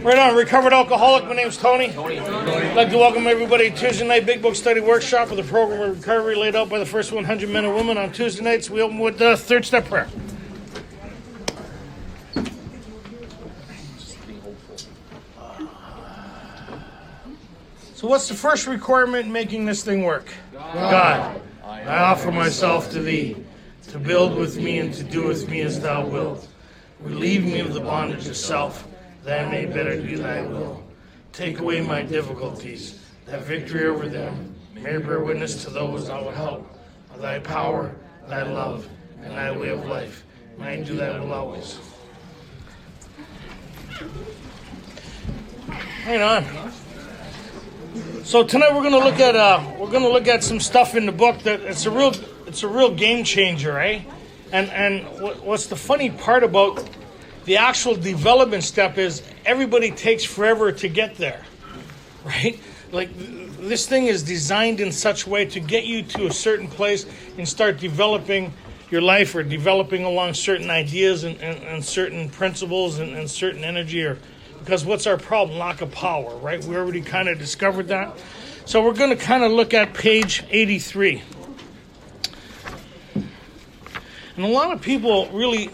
Right on, recovered alcoholic. My name's Tony. I'd like to welcome everybody to Tuesday night Big Book Study Workshop with a program of recovery laid out by the first 100 men and women on Tuesday nights. We open with the third step prayer. So what's the first requirement in making this thing work? God, I offer myself to thee, to build with me and to do with me as thou wilt. Relieve me of the bondage of self, that I may better do thy will. Take away my difficulties, that victory over them may bear witness to those I will help. Of thy power, thy love, and thy way of life, may I do thy will always. Hang on. So tonight we're going to look at some stuff in the book that it's a real game changer, eh? And what's the funny part about the actual development step is everybody takes forever to get there, right? Like this thing is designed in such a way to get you to a certain place and start developing your life or developing along certain ideas and certain principles and certain energy. Or because what's our problem? Lack of power, right? We already kind of discovered that. So we're going to kind of look at page 83. And a lot of people really,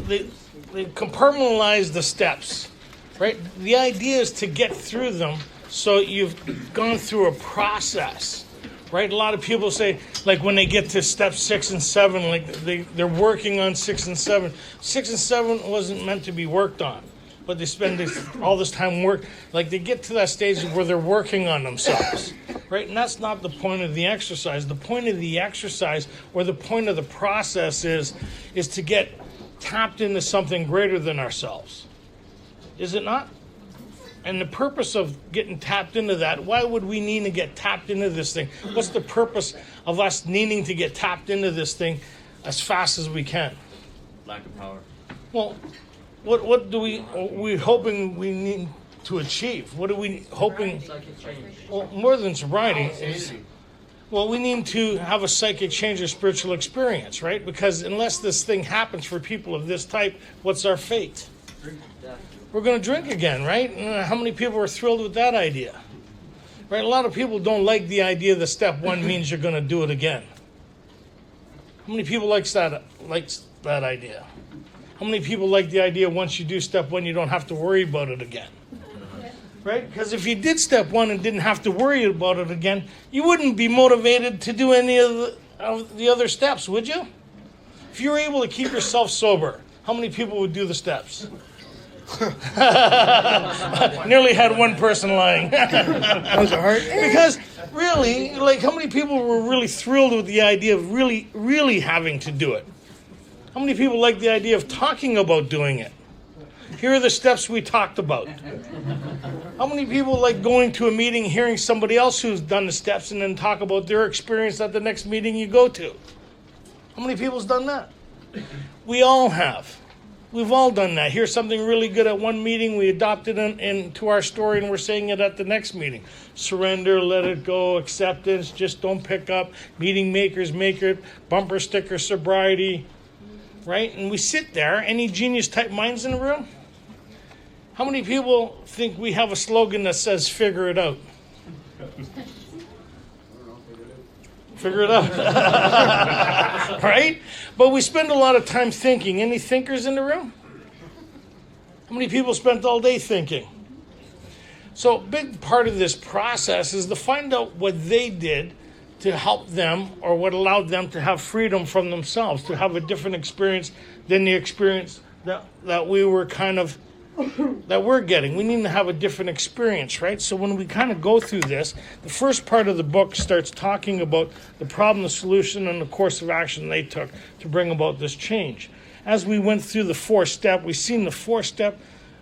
they compartmentalize the steps, right? The idea is to get through them so you've gone through a process, right? A lot of people say, like when they get to step 6 and 7, like they're working on 6 and 7. 6 and 7 wasn't meant to be worked on, but they spend all this time like they get to that stage where they're working on themselves, right? And that's not the point of the exercise. The point of the exercise or the point of the process is to get tapped into something greater than ourselves. Is it not? And the purpose of getting tapped into that, why would we need to get tapped into this thing? What's the purpose of us needing to get tapped into this thing as fast as we can? Lack of power. Well, what do we hoping we need to achieve? What are we hoping? Psychic change. Well, more than sobriety. Well, we need to have a psychic change or spiritual experience, right? Because unless this thing happens for people of this type, what's our fate? We're going to drink again, right? How many people are thrilled with that idea? Right? A lot of people don't like the idea that step 1 means you're going to do it again. How many people likes that idea? How many people like the idea once you do step 1, you don't have to worry about it again? Right? Because if you did step 1 and didn't have to worry about it again, you wouldn't be motivated to do any of the other steps, would you? If you were able to keep yourself sober, how many people would do the steps? Nearly had one person lying. That was hard. Because really, like how many people were really thrilled with the idea of really, really having to do it? How many people like the idea of talking about doing it? Here are the steps we talked about. How many people like going to a meeting, hearing somebody else who's done the steps, and then talk about their experience at the next meeting you go to? How many people's done that? We all have. We've all done that. Hear something really good at one meeting, we adopt it into our story, and we're saying it at the next meeting. Surrender, let it go, acceptance, just don't pick up, meeting makers make it, bumper sticker sobriety, right? And we sit there. Any genius type minds in the room? How many people think we have a slogan that says, figure it out? Figure it out. Right? But we spend a lot of time thinking. Any thinkers in the room? How many people spent all day thinking? So a big part of this process is to find out what they did to help them or what allowed them to have freedom from themselves, to have a different experience than the experience that we were that we're getting. We need to have a different experience, right? So when we kind of go through this, the first part of the book starts talking about the problem, the solution, and the course of action they took to bring about this change. As we went through the 4th step, we've seen the 4th step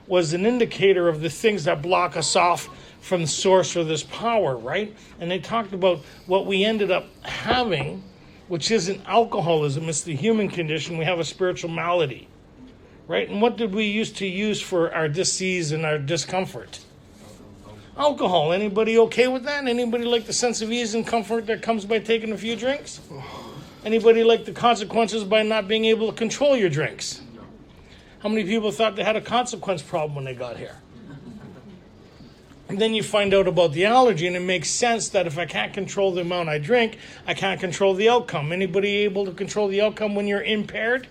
was an indicator of the things that block us off from the source or this power, right? And they talked about what we ended up having, which isn't alcoholism, it's the human condition. We have a spiritual malady. Right? And what did we used to use for our disease and our discomfort? Alcohol. Anybody okay with that? Anybody like the sense of ease and comfort that comes by taking a few drinks? Anybody like the consequences by not being able to control your drinks? How many people thought they had a consequence problem when they got here? And then you find out about the allergy, and it makes sense that if I can't control the amount I drink, I can't control the outcome. Anybody able to control the outcome when you're impaired?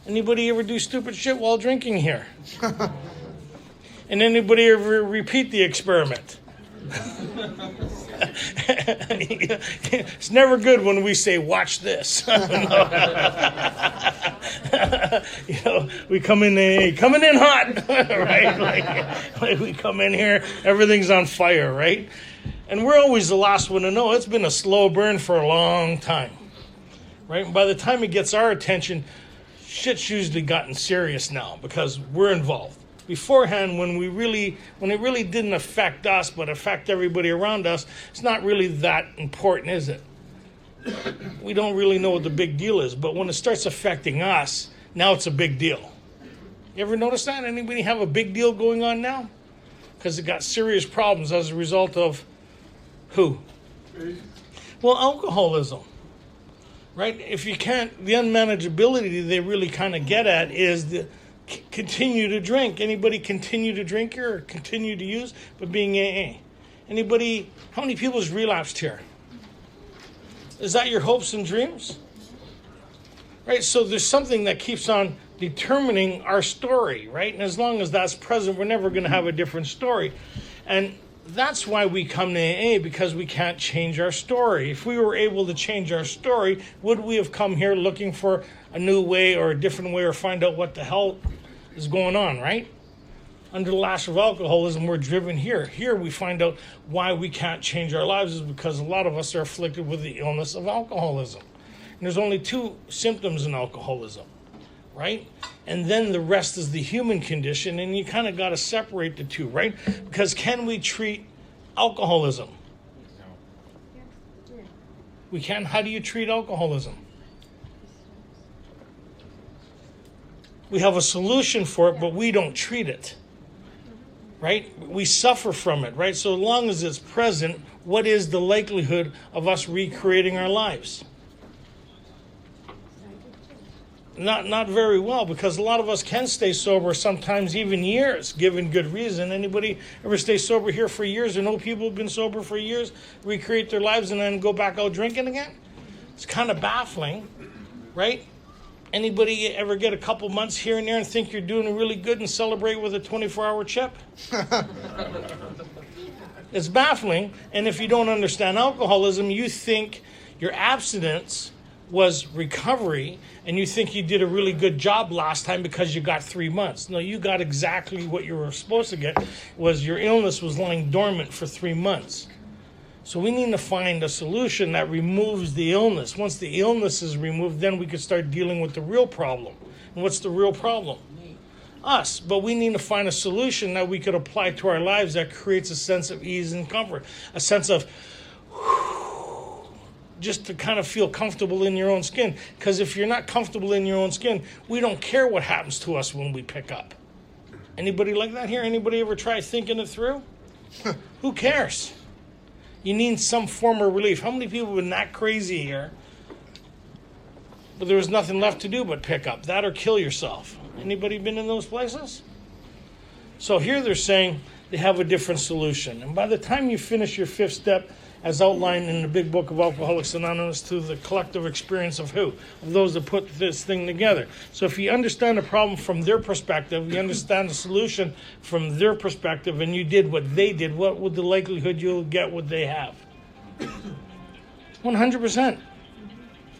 Anybody ever do stupid shit while drinking here? And anybody ever repeat the experiment? It's never good when we say, watch this. We come in, coming in hot, right? Like we come in here, everything's on fire, right? And we're always the last one to know. It's been a slow burn for a long time, right? And by the time it gets our attention, shit's usually gotten serious now because we're involved. Beforehand, when it really didn't affect us but affect everybody around us, it's not really that important, is it? We don't really know what the big deal is, but when it starts affecting us, now it's a big deal. You ever notice that? Anybody have a big deal going on now? Because it got serious problems as a result of who? Well, alcoholism. Right? If you can't, the unmanageability they really kind of get at is the continue to drink. Anybody continue to drink here or continue to use, but being AA? Anybody, how many people has relapsed here? Is that your hopes and dreams? Right, so there's something that keeps on determining our story, right? And as long as that's present, we're never going to have a different story. And that's why we come to AA, because we can't change our story. If we were able to change our story, would we have come here looking for a new way or a different way or find out what the hell is going on, right? Under the lash of alcoholism, we're driven here. Here we find out why we can't change our lives is because a lot of us are afflicted with the illness of alcoholism. And there's only 2 symptoms in alcoholism, right? And then the rest is the human condition, and you kind of got to separate the 2, right? Because can we treat alcoholism? No. We can. How do you treat alcoholism? We have a solution for it, but we don't treat it, right? We suffer from it, right? So long as it's present, what is the likelihood of us recreating our lives? Not very well, because a lot of us can stay sober, sometimes even years, given good reason. Anybody ever stay sober here for years, or know people who've been sober for years, recreate their lives, and then go back out drinking again? It's kind of baffling, right? Anybody ever get a couple months here and there and think you're doing really good and celebrate with a 24-hour chip? It's baffling. And if you don't understand alcoholism, you think your abstinence was recovery, and you think you did a really good job last time because you got 3 months. No, you got exactly what you were supposed to get, was your illness was lying dormant for 3 months. So we need to find a solution that removes the illness. Once the illness is removed, then we can start dealing with the real problem. And what's the real problem? Us. But we need to find a solution that we could apply to our lives that creates a sense of ease and comfort. A sense of just to kind of feel comfortable in your own skin. Because if you're not comfortable in your own skin, we don't care what happens to us when we pick up. Anybody like that here? Anybody ever try thinking it through? Who cares? You need some form of relief. How many people have been that crazy here, but there was nothing left to do but pick up? That or kill yourself. Anybody been in those places? So here they're saying they have a different solution. And by the time you finish your 5th step, as outlined in the big book of Alcoholics Anonymous, to the collective experience of who? Of those that put this thing together. So if you understand the problem from their perspective, you understand the solution from their perspective, and you did what they did, what would the likelihood you'll get what they have? 100%.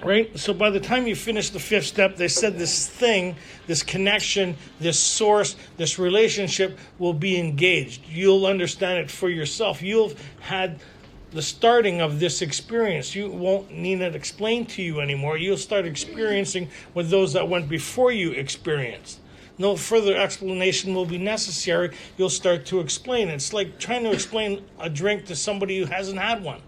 Right? So by the time you finish the 5th step, they said this thing, this connection, this source, this relationship will be engaged. You'll understand it for yourself. You'll have had the starting of this experience. You won't need it explained to you anymore. You'll start experiencing what those that went before you experienced. No further explanation will be necessary. You'll start to explain. It's like trying to explain a drink to somebody who hasn't had one.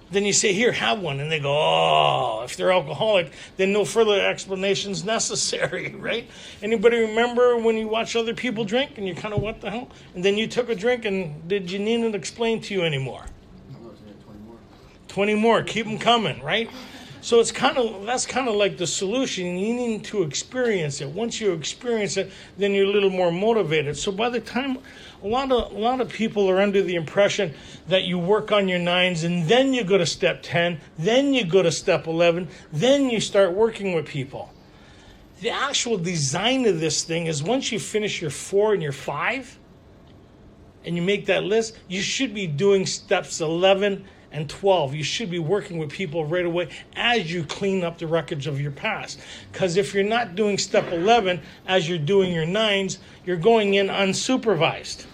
Then you say, here, have one. And they go, oh, if they're alcoholic, then no further explanations necessary, right? Anybody remember when you watch other people drink and you're kind of, what the hell? And then you took a drink, and did you need it explained to you anymore? 20 more. 20 more. Keep them coming, right? So that's kind of like the solution. You need to experience it. Once you experience it, then you're a little more motivated. So by the time a lot of people are under the impression that you work on your 9s and then you go to step 10, then you go to step 11, then you start working with people. The actual design of this thing is once you finish your 4 and your 5 and you make that list, you should be doing steps 11 and 12. You should be working with people right away as you clean up the wreckage of your past. Because if you're not doing step 11 as you're doing your 9s, you're going in unsupervised.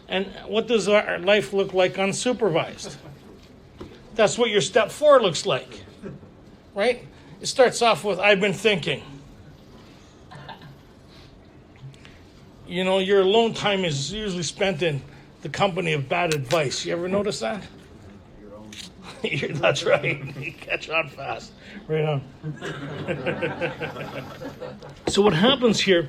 And what does our life look like unsupervised? That's what your step 4 looks like, right? It starts off with, I've been thinking. You know, your alone time is usually spent in the company of bad advice. You ever notice that? That's right. You catch on fast. Right on. So what happens here,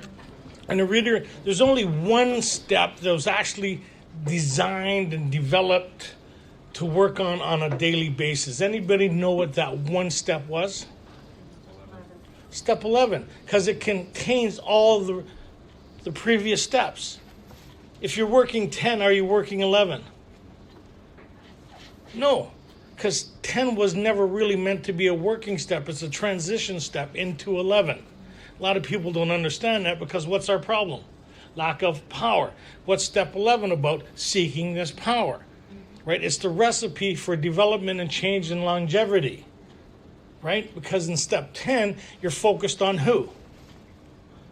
in a reader, there's only one step that was actually designed and developed to work on a daily basis. Anybody know what that one step was? Step 11, because it contains all the previous steps. If you're working 10, are you working 11? No, because 10 was never really meant to be a working step. It's a transition step into 11. A lot of people don't understand that because what's our problem? Lack of power. What's step 11 about? Seeking this power, right? It's the recipe for development and change and longevity, right? Because in step 10, you're focused on who?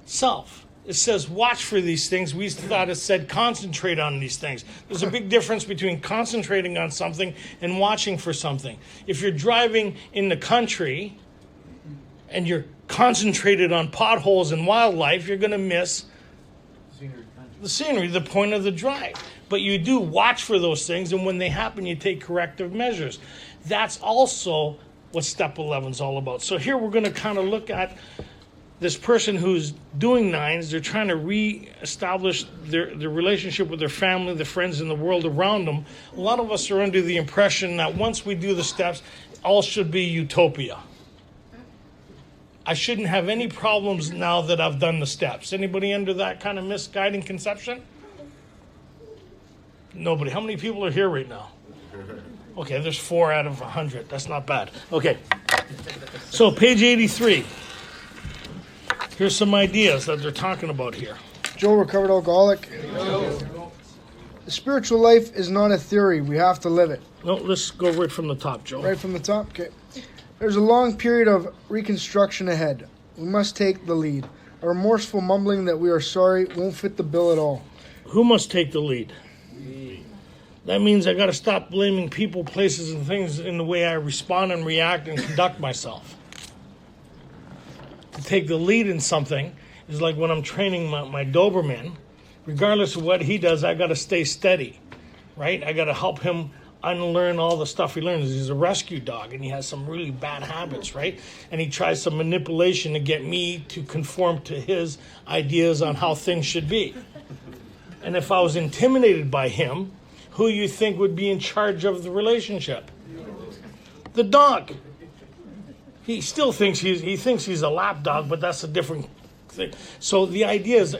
Self. It says watch for these things. We thought it said concentrate on these things. There's a big difference between concentrating on something and watching for something. If you're driving in the country and you're concentrated on potholes and wildlife, you're going to miss the scenery, the point of the drive. But you do watch for those things, and when they happen, you take corrective measures. That's also what step 11 is all about. So here we're going to kind of look at this person who's doing 9s. They're trying to reestablish their relationship with their family, their friends, and the world around them. A lot of us are under the impression that once we do the steps, all should be utopia. I shouldn't have any problems now that I've done the steps. Anybody under that kind of misguiding conception? Nobody. How many people are here right now? Okay, there's 4 out of 100. That's not bad. Okay. So page 83. Here's some ideas that they're talking about here. Joe, recovered alcoholic. The spiritual life is not a theory. We have to live it. No, let's go right from the top, Joe. Right from the top? Okay. There's a long period of reconstruction ahead. We must take the lead. A remorseful mumbling that we are sorry won't fit the bill at all. Who must take the lead? That means I got to stop blaming people, places, and things in the way I respond and react and conduct myself. To take the lead in something is like when I'm training my Doberman. Regardless of what he does, I got to stay steady, right? I got to help him unlearn all the stuff he learns. He's a rescue dog, and he has some really bad habits, right? And he tries some manipulation to get me to conform to his ideas on how things should be. And if I was intimidated by him, who you think would be in charge of the relationship? The dog. He still thinks he's a lap dog, but that's a different thing. So the idea is,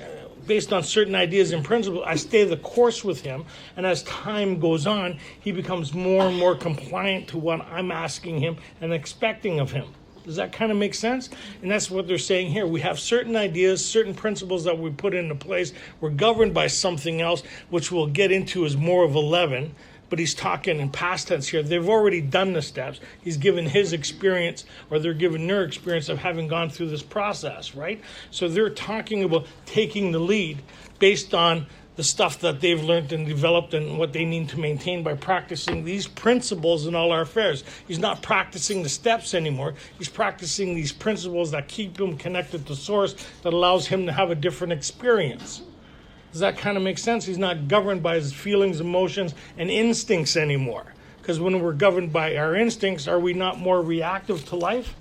based on certain ideas and principles, I stay the course with him, and as time goes on, he becomes more and more compliant to what I'm asking him and expecting of him. Does that kind of make sense? And that's what they're saying here. We have certain ideas, certain principles that we put into place. We're governed by something else, which we'll get into as more of 11. But he's talking in past tense here. They've already done the steps. He's given his experience, or they're given their experience of having gone through this process, right? So they're talking about taking the lead based on the stuff that they've learned and developed and what they need to maintain by practicing these principles in all our affairs. He's not practicing the steps anymore. He's practicing these principles that keep him connected to source, that allows him to have a different experience. Does that kind of make sense? He's not governed by his feelings, emotions, and instincts anymore. Because when we're governed by our instincts, are we not more reactive to life?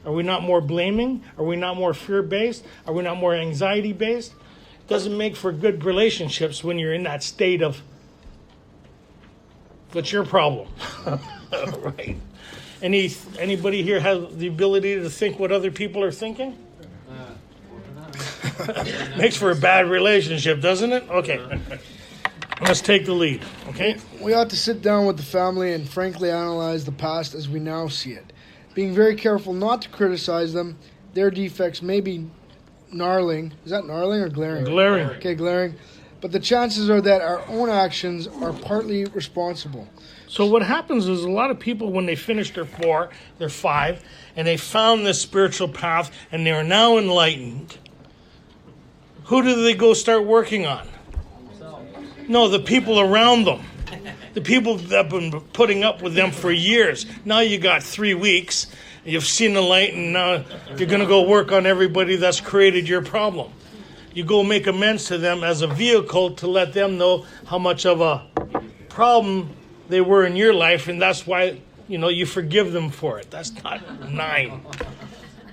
Are we not more blaming? Are we not more fear-based? Are we not more anxiety-based? It doesn't make for good relationships when you're in that state of, what's your problem? Right? Anybody here have the ability to think what other people are thinking? Makes for a bad relationship, doesn't it? Okay. Let's take the lead, okay? We ought to sit down with the family and frankly analyze the past as we now see it, being very careful not to criticize them. Their defects may be gnarling. Is that gnarling or glaring? Glaring. Okay, glaring. But the chances are that our own actions are partly responsible. So what happens is a lot of people, when they finish their 4, their 5, and they found this spiritual path and they are now enlightened, who do they go start working on? No, the people around them. The people that have been putting up with them for years. Now you got 3 weeks, you've seen the light, and now you're going to go work on everybody that's created your problem. You go make amends to them as a vehicle to let them know how much of a problem they were in your life, and that's why, you forgive them for it. That's not 9.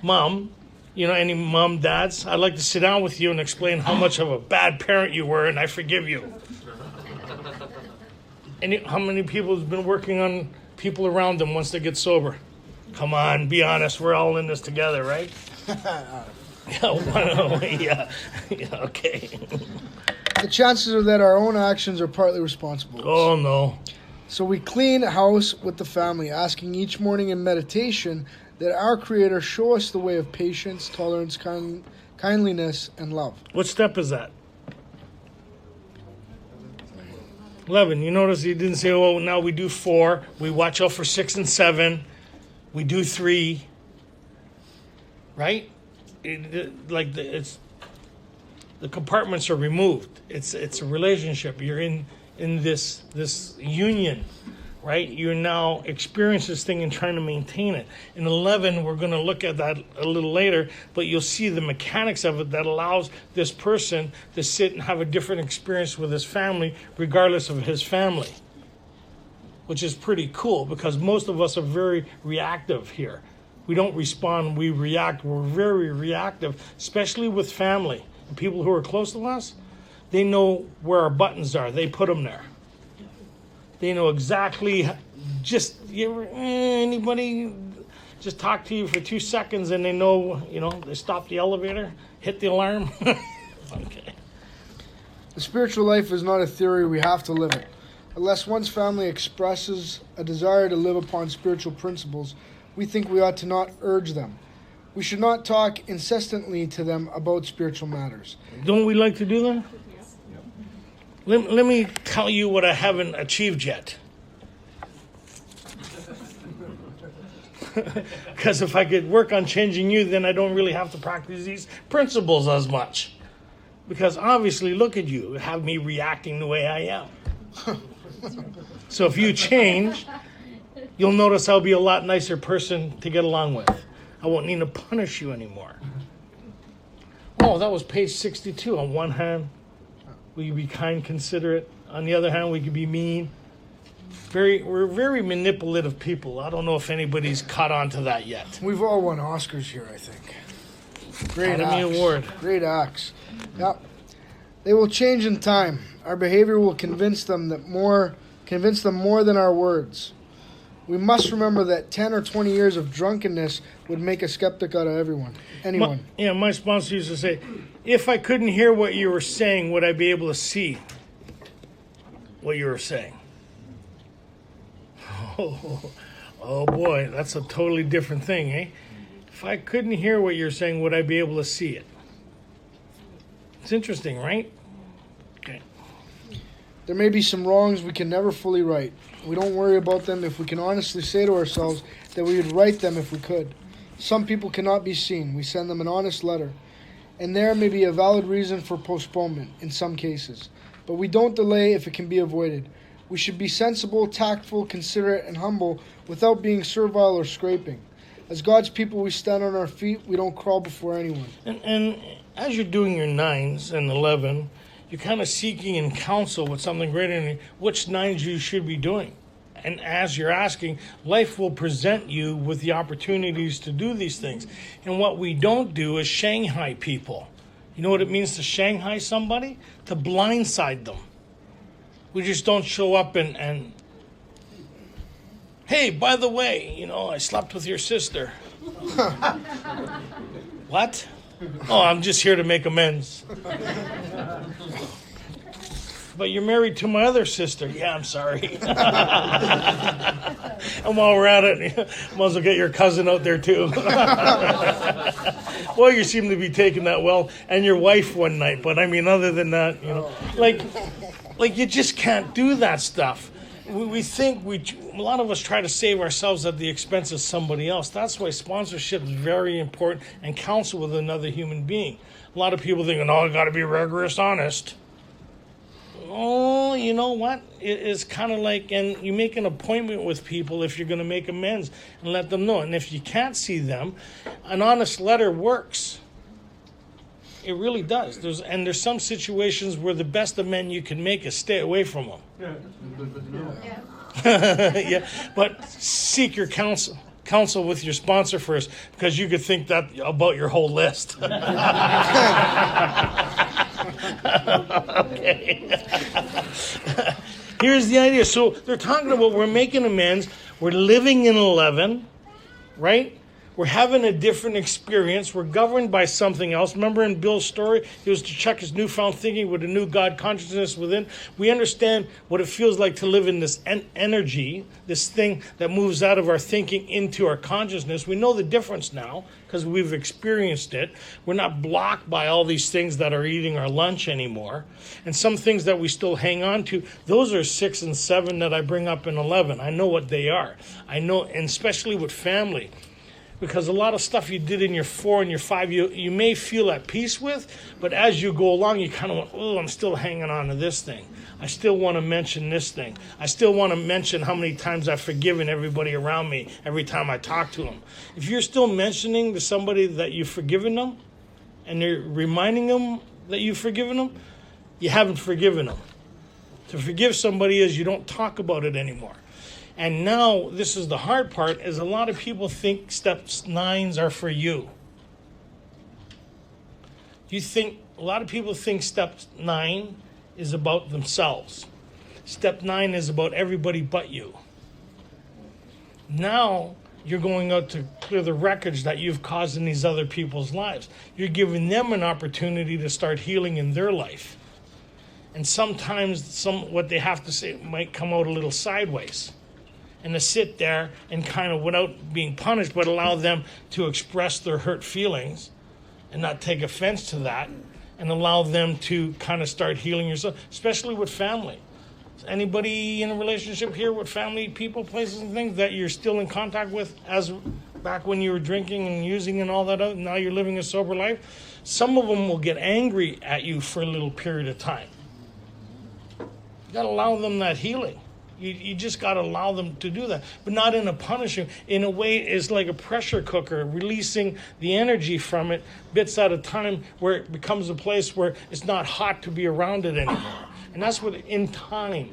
Mom, any mom, dads, I'd like to sit down with you and explain how much of a bad parent you were, and I forgive you. How many people have been working on people around them once they get sober? Come on, be honest. We're all in this together, right? Yeah, okay. The chances are that our own actions are partly responsible. Oh, no. So we clean house with the family, asking each morning in meditation that our Creator show us the way of patience, tolerance, kindliness, and love. What step is that? 11. You notice he didn't say, oh, now we do 4. We watch out for 6 and 7. We do 3. Right? The compartments are removed. It's a relationship. You're in this union, right? You're now experiencing this thing and trying to maintain it. In 11, we're going to look at that a little later, but you'll see the mechanics of it that allows this person to sit and have a different experience with his family, regardless of his family, which is pretty cool because most of us are very reactive here. We don't respond, we react. We're very reactive, especially with family. And people who are close to us, they know where our buttons are. They put them there. They know exactly, anybody just talk to you for 2 seconds and they know, they stop the elevator, hit the alarm. Okay. The spiritual life is not a theory, we have to live it. Unless one's family expresses a desire to live upon spiritual principles, we think we ought to not urge them. We should not talk incessantly to them about spiritual matters. Don't we like to do that? Let me tell you what I haven't achieved yet. Because if I could work on changing you, then I don't really have to practice these principles as much. Because obviously, look at you, have me reacting the way I am. So if you change, you'll notice I'll be a lot nicer person to get along with. I won't need to punish you anymore. Oh, that was page 62. On one hand, we could be kind, considerate. On the other hand, we could be mean. We're very manipulative people. I don't know if anybody's caught on to that yet. We've all won Oscars here, I think. Great Academy acts. Award. Great acts. Yeah. They will change in time. Our behavior will convince them more than our words. We must remember that 10 or 20 years of drunkenness would make a skeptic out of anyone. My sponsor used to say, if I couldn't hear what you were saying, would I be able to see what you were saying? Oh boy, that's a totally different thing, eh? If I couldn't hear what you're saying, would I be able to see it? It's interesting, right? Okay. There may be some wrongs we can never fully right. We don't worry about them if we can honestly say to ourselves that we would right them if we could. Some people cannot be seen. We send them an honest letter. And there may be a valid reason for postponement in some cases. But we don't delay if it can be avoided. We should be sensible, tactful, considerate, and humble without being servile or scraping. As God's people, we stand on our feet. We don't crawl before anyone. And as you're doing your 9s and 11, you're kind of seeking in counsel with something greater than which 9s you should be doing. And as you're asking, life will present you with the opportunities to do these things. And what we don't do is Shanghai people. You know what it means to Shanghai somebody? To blindside them. We just don't show up and Hey, by the way, I slept with your sister. What? Oh, I'm just here to make amends. But you're married to my other sister. Yeah, I'm sorry. And while we're at it, might as well get your cousin out there too. Well, you seem to be taking that well, and your wife one night. But I mean, other than that, like you just can't do that stuff. We think a lot of us try to save ourselves at the expense of somebody else. That's why sponsorship is very important, and counsel with another human being. A lot of people think, I got to be rigorous, honest. Oh, you know what? It's kind of like, and you make an appointment with people if you're going to make amends and let them know. And if you can't see them, an honest letter works. It really does. There's some situations where the best amend you can make is stay away from them. Yeah, but seek your counsel with your sponsor first, because you could think that about your whole list. Okay. Here's the idea. So they're talking about we're making amends. We're living in 11, right? We're having a different experience. We're governed by something else. Remember in Bill's story, he was to check his newfound thinking with a new God consciousness within. We understand what it feels like to live in this energy, this thing that moves out of our thinking into our consciousness. We know the difference now because we've experienced it. We're not blocked by all these things that are eating our lunch anymore. And some things that we still hang on to, those are 6 and 7 that I bring up in 11. I know what they are. I know, and especially with family. Because a lot of stuff you did in your 4 and your 5, you may feel at peace with, but as you go along, you kind of want, I'm still hanging on to this thing. I still want to mention this thing. I still want to mention how many times I've forgiven everybody around me every time I talk to them. If you're still mentioning to somebody that you've forgiven them, and you're reminding them that you've forgiven them, you haven't forgiven them. To forgive somebody is you don't talk about it anymore. And now, this is the hard part, is a lot of people think steps 9s are for you. A lot of people think step 9 is about themselves. Step 9 is about everybody but you. Now, you're going out to clear the wreckage that you've caused in these other people's lives. You're giving them an opportunity to start healing in their life. And sometimes what they have to say might come out a little sideways. And to sit there and kind of, without being punished, but allow them to express their hurt feelings and not take offense to that, and allow them to kind of start healing yourself, especially with family. Anybody in a relationship here with family, people, places, and things that you're still in contact with as back when you were drinking and using and all that other, now you're living a sober life? Some of them will get angry at you for a little period of time. You got to allow them that healing. You just got to allow them to do that, but not in a punishing. In a way, it's like a pressure cooker, releasing the energy from it bits at a time, where it becomes a place where it's not hot to be around it anymore. And that's what in time,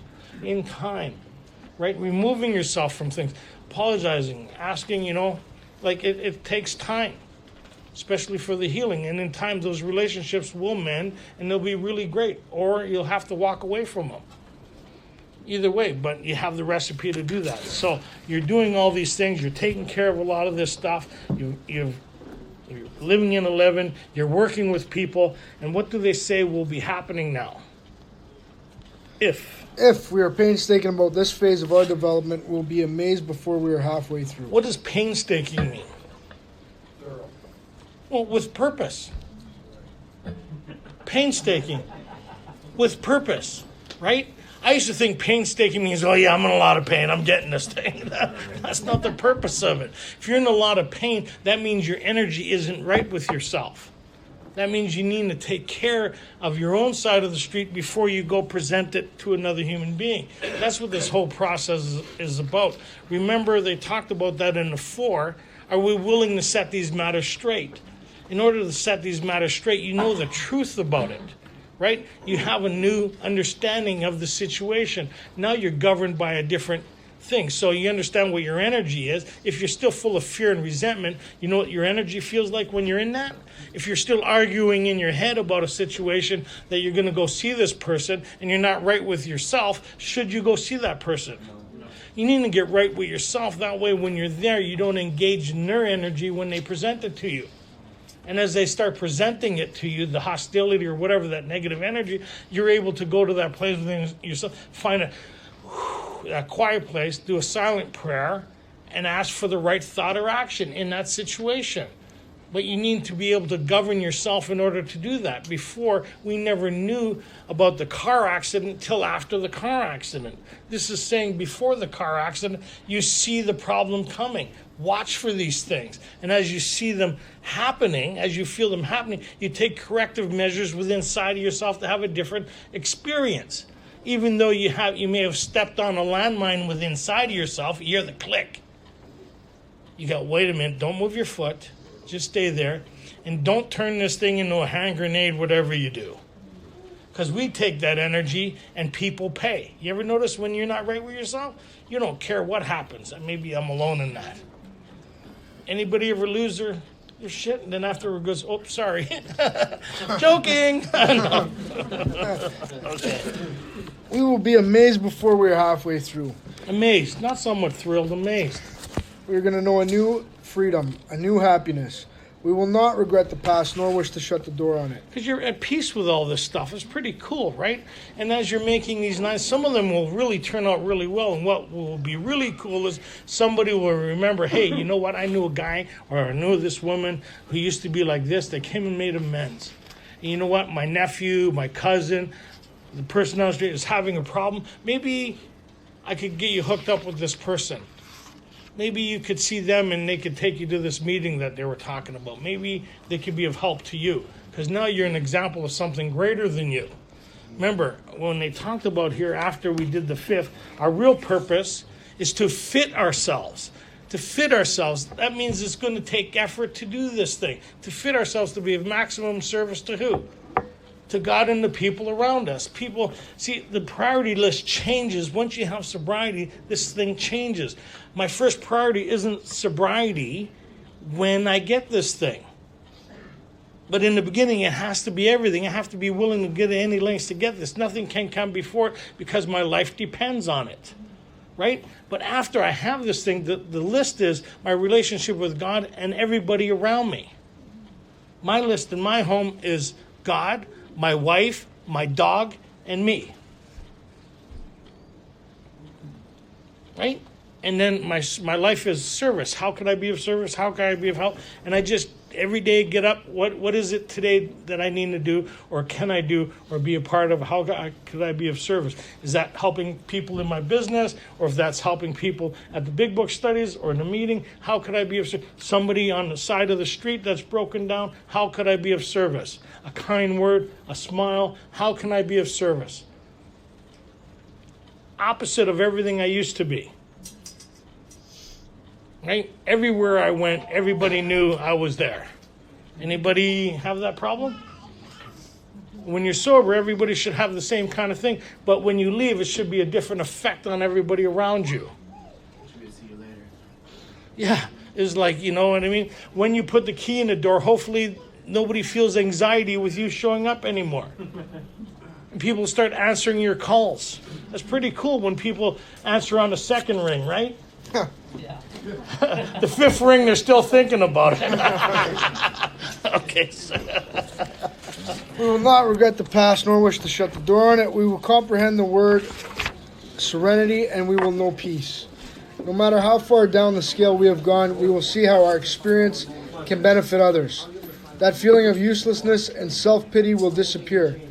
right? Removing yourself from things, apologizing, asking, it takes time, especially for the healing. And in time, those relationships will mend, and they'll be really great, or you'll have to walk away from them. Either way, but you have the recipe to do that. So you're doing all these things. You're taking care of a lot of this stuff. You're living in 11. You're working with people. And what do they say will be happening now? If we are painstaking about this phase of our development, we'll be amazed before we are halfway through. What does painstaking mean? Thorough. Well, with purpose. Painstaking with purpose, right? I used to think painstaking means, I'm in a lot of pain, I'm getting this thing. That's not the purpose of it. If you're in a lot of pain, that means your energy isn't right with yourself. That means you need to take care of your own side of the street before you go present it to another human being. That's what this whole process is about. Remember, they talked about that in the 4. Are we willing to set these matters straight? In order to set these matters straight, you know the truth about it. Right? You have a new understanding of the situation. Now you're governed by a different thing. So you understand what your energy is. If you're still full of fear and resentment, you know what your energy feels like when you're in that? If you're still arguing in your head about a situation that you're going to go see this person and you're not right with yourself, should you go see that person? You need to get right with yourself. That way, when you're there, you don't engage in their energy when they present it to you. And as they start presenting it to you, the hostility or whatever, that negative energy, you're able to go to that place within yourself, find a quiet place, do a silent prayer, and ask for the right thought or action in that situation. But you need to be able to govern yourself in order to do that. Before, we never knew about the car accident till after the car accident. This is saying before the car accident, you see the problem coming. Watch for these things. And as you see them happening, as you feel them happening, you take corrective measures within inside of yourself to have a different experience. Even though you may have stepped on a landmine within inside of yourself, you hear the click. You go, wait a minute, don't move your foot. Just stay there. And don't turn this thing into a hand grenade, whatever you do. Because we take that energy and people pay. You ever notice when you're not right with yourself? You don't care what happens. Maybe I'm alone in that. Anybody ever lose their shit and then afterward goes, oh, sorry. Joking. Okay. We will be amazed before we're halfway through. Amazed. Not somewhat thrilled, amazed. We're going to know a new freedom, a new happiness. We will not regret the past, nor wish to shut the door on it. Because you're at peace with all this stuff. It's pretty cool, right? And as you're making these nice, some of them will really turn out really well. And what will be really cool is somebody will remember, hey, you know what? I knew a guy or I knew this woman who used to be like this. They came and made amends. And you know what? My nephew, my cousin, the person down the street is having a problem. Maybe I could get you hooked up with this person. Maybe you could see them and they could take you to this meeting that they were talking about. Maybe they could be of help to you because now you're an example of something greater than you. Remember, when they talked about here after we did the fifth, our real purpose is to fit ourselves. To fit ourselves, that means it's going to take effort to do this thing. To fit ourselves to be of maximum service to who? To God and the people around us. People, see, the priority list changes. Once you have sobriety, this thing changes. My first priority isn't sobriety when I get this thing. But in the beginning, it has to be everything. I have to be willing to get to any lengths to get this. Nothing can come before it because my life depends on it. Right? But after I have this thing, the list is my relationship with God and everybody around me. My list in my home is God, my wife, my dog, and me. Right? And then my life is service. How can I be of service? How can I be of help? And I just every day get up. What is it today that I need to do or can I do or be a part of? How could I be of service? Is that helping people in my business? Or if that's helping people at the big book studies or in a meeting, how could I be of service? Somebody on the side of the street that's broken down, how could I be of service? A kind word, a smile, how can I be of service? Opposite of everything I used to be. Right? Everywhere I went, everybody knew I was there. Anybody have that problem? When you're sober, everybody should have the same kind of thing. But when you leave, it should be a different effect on everybody around you. See you later. Yeah, it's like, you know what I mean? When you put the key in the door, hopefully nobody feels anxiety with you showing up anymore. And people start answering your calls. That's pretty cool when people answer on the second ring, right? Yeah. The fifth ring, they're still thinking about it. Okay. So. We will not regret the past, nor wish to shut the door on it. We will comprehend the word serenity, and we will know peace. No matter how far down the scale we have gone, we will see how our experience can benefit others. That feeling of uselessness and self-pity will disappear.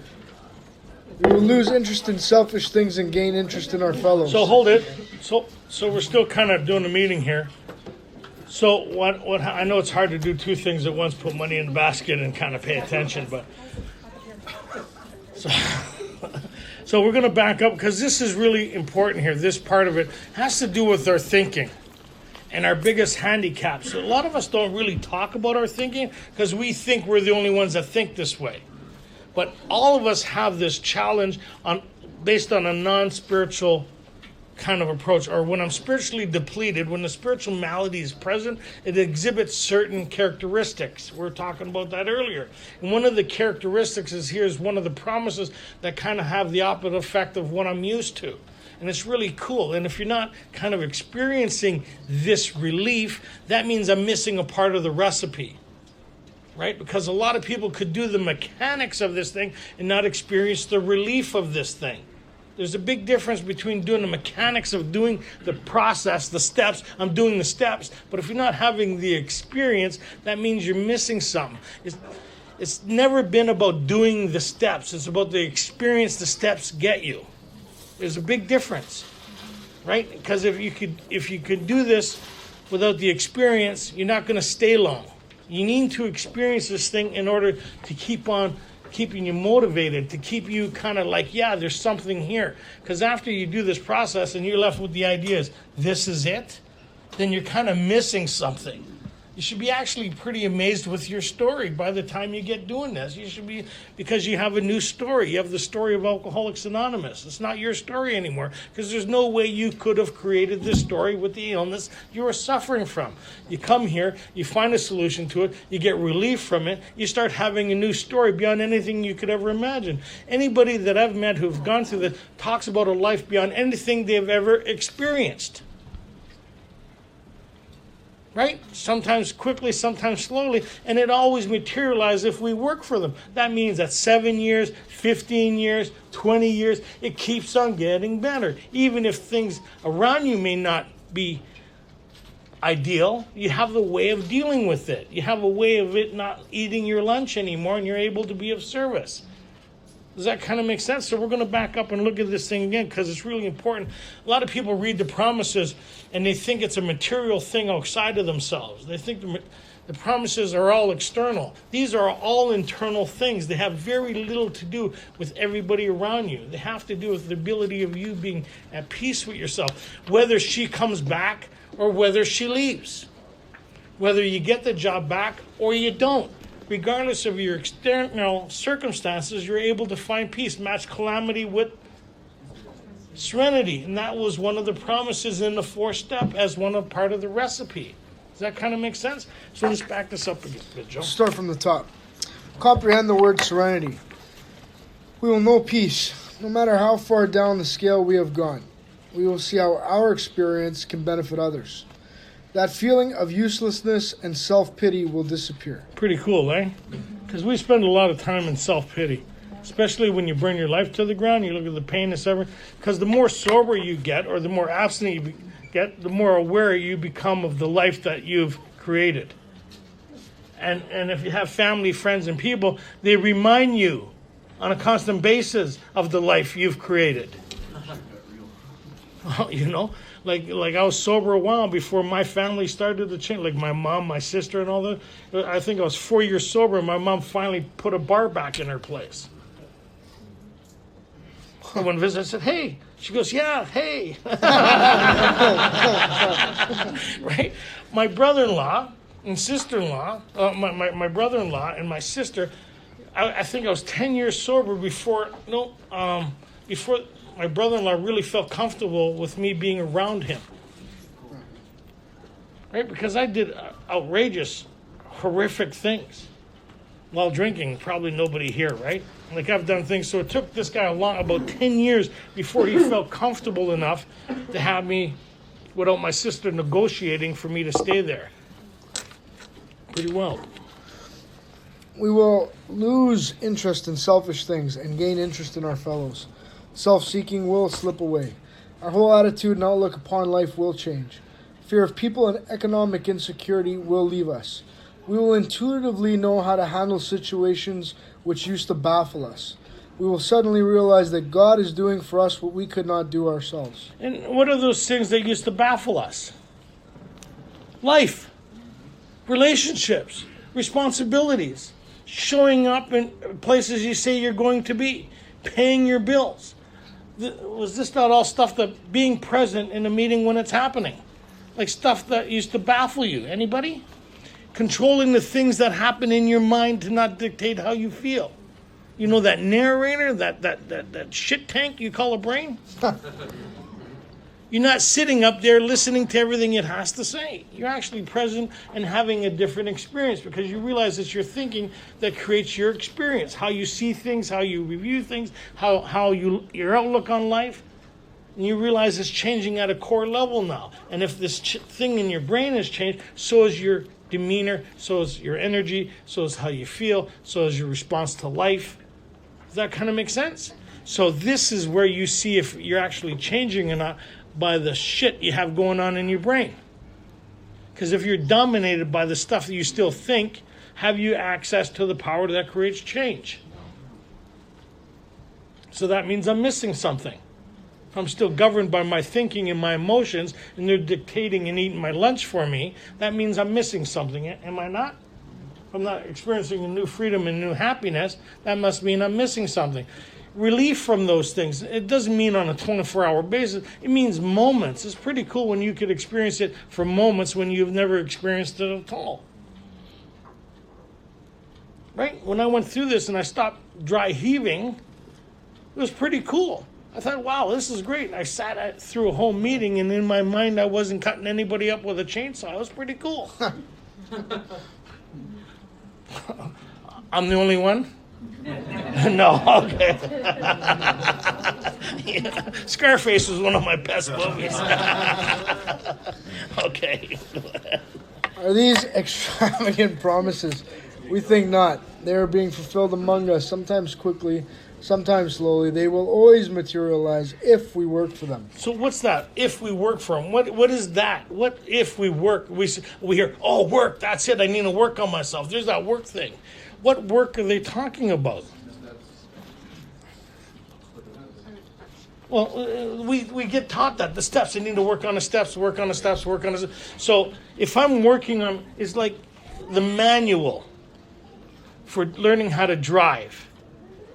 We will lose interest in selfish things and gain interest in our fellows. So hold it. So we're still kind of doing a meeting here. So what I know it's hard to do two things at once, put money in the basket and kind of pay attention, but so we're going to back up because this is really important here. This part of it has to do with our thinking and our biggest handicaps. So a lot of us don't really talk about our thinking because we think we're the only ones that think this way. But all of us have this challenge based on a non-spiritual kind of approach, or when I'm spiritually depleted, when the spiritual malady is present, it exhibits certain characteristics. We were talking about that earlier. And one of the characteristics is one of the promises that kind of have the opposite effect of what I'm used to. And it's really cool. And if you're not kind of experiencing this relief, that means I'm missing a part of the recipe. Right? Because a lot of people could do the mechanics of this thing and not experience the relief of this thing. There's a big difference between doing the mechanics of doing the process, the steps. I'm doing the steps. But if you're not having the experience, that means you're missing something. It's never been about doing the steps. It's about the experience the steps get you. There's a big difference. Right? Because if you could do this without the experience, you're not going to stay long. You need to experience this thing in order to keep on keeping you motivated, to keep you kind of like, yeah, there's something here. Because after you do this process and you're left with the ideas, this is it, then you're kind of missing something. You should be actually pretty amazed with your story by the time you get doing this. You should be, because you have a new story. You have the story of Alcoholics Anonymous. It's not your story anymore, because there's no way you could have created this story with the illness you are suffering from. You come here, you find a solution to it, you get relief from it, you start having a new story beyond anything you could ever imagine. Anybody that I've met who've gone through this talks about a life beyond anything they've ever experienced. Right? Sometimes quickly, sometimes slowly, and it always materializes if we work for them. That means that 7 years, 15 years, 20 years, it keeps on getting better. Even if things around you may not be ideal, you have the way of dealing with it. You have a way of it not eating your lunch anymore, and you're able to be of service. Does that kind of make sense? So we're going to back up and look at this thing again, because it's really important. A lot of people read the promises and they think it's a material thing outside of themselves. They think the promises are all external. These are all internal things. They have very little to do with everybody around you. They have to do with the ability of you being at peace with yourself, whether she comes back or whether she leaves, whether you get the job back or you don't. Regardless of your external circumstances, you're able to find peace, match calamity with serenity. And that was one of the promises in the 4th step as part of the recipe. Does that kind of make sense? So let's back this up a bit, Joe. Start from the top. Comprehend the word serenity. We will know peace, no matter how far down the scale we have gone. We will see how our experience can benefit others. That feeling of uselessness and self-pity will disappear. Pretty cool, eh? Because we spend a lot of time in self-pity, especially when you burn your life to the ground, you look at the pain and suffering. Because the more sober you get, or the more abstinent you get, the more aware you become of the life that you've created. And if you have family, friends, and people, they remind you on a constant basis of the life you've created. You know? Like I was sober a while before my family started to change. Like my mom, my sister, and all that. I think I was 4 years sober, and my mom finally put a bar back in her place. And when visited, I said, "Hey." She goes, "Yeah, hey." Right? My brother-in-law and sister-in-law, my brother-in-law and my sister, I think I was 10 years sober before my brother-in-law really felt comfortable with me being around him. Right? Because I did outrageous, horrific things while drinking. Probably nobody here, right? Like I've done things. So it took this guy about 10 years before he felt comfortable enough to have me, without my sister negotiating, for me to stay there. Pretty well. We will lose interest in selfish things and gain interest in our fellows. Self-seeking will slip away. Our whole attitude and outlook upon life will change. Fear of people and economic insecurity will leave us. We will intuitively know how to handle situations which used to baffle us. We will suddenly realize that God is doing for us what we could not do ourselves. And what are those things that used to baffle us? Life, relationships, responsibilities, showing up in places you say you're going to be, paying your bills. Was this not all stuff that being present in a meeting when it's happening? Like stuff that used to baffle you. Anybody? Controlling the things that happen in your mind to not dictate how you feel. You know that narrator, that shit tank you call a brain? You're not sitting up there listening to everything it has to say. You're actually present and having a different experience because you realize it's your thinking that creates your experience, how you see things, how you review things, your outlook on life. And you realize it's changing at a core level now. And if this thing in your brain has changed, so is your demeanor, so is your energy, so is how you feel, so is your response to life. Does that kind of make sense? So this is where you see if you're actually changing or not by the shit you have going on in your brain. Because if you're dominated by the stuff that you still think, have you access to the power that creates change? So that means I'm missing something. If I'm still governed by my thinking and my emotions, and they're dictating and eating my lunch for me, that means I'm missing something. Am I not? If I'm not experiencing a new freedom and new happiness, that must mean I'm missing something. Relief from those things, it doesn't mean on a 24-hour basis. It means moments. It's pretty cool when you could experience it for moments when you've never experienced it at all. Right? When I went through this and I stopped dry heaving, it was pretty cool. I thought, wow, this is great. I sat through a whole meeting, and in my mind, I wasn't cutting anybody up with a chainsaw. It was pretty cool. I'm the only one? No, okay. Yeah. Scarface was one of my best movies. Okay. Are these extravagant promises? We think not. They are being fulfilled among us, sometimes quickly, sometimes slowly. They will always materialize if we work for them. So what's that? If we work for them. What is that? What if we work? We hear, oh, work, that's it. I need to work on myself. There's that work thing. What work are they talking about? Well, we get taught that. The steps, I need to work on the steps, work on the steps, work on the steps. So if I'm working on, it's like the manual for learning how to drive.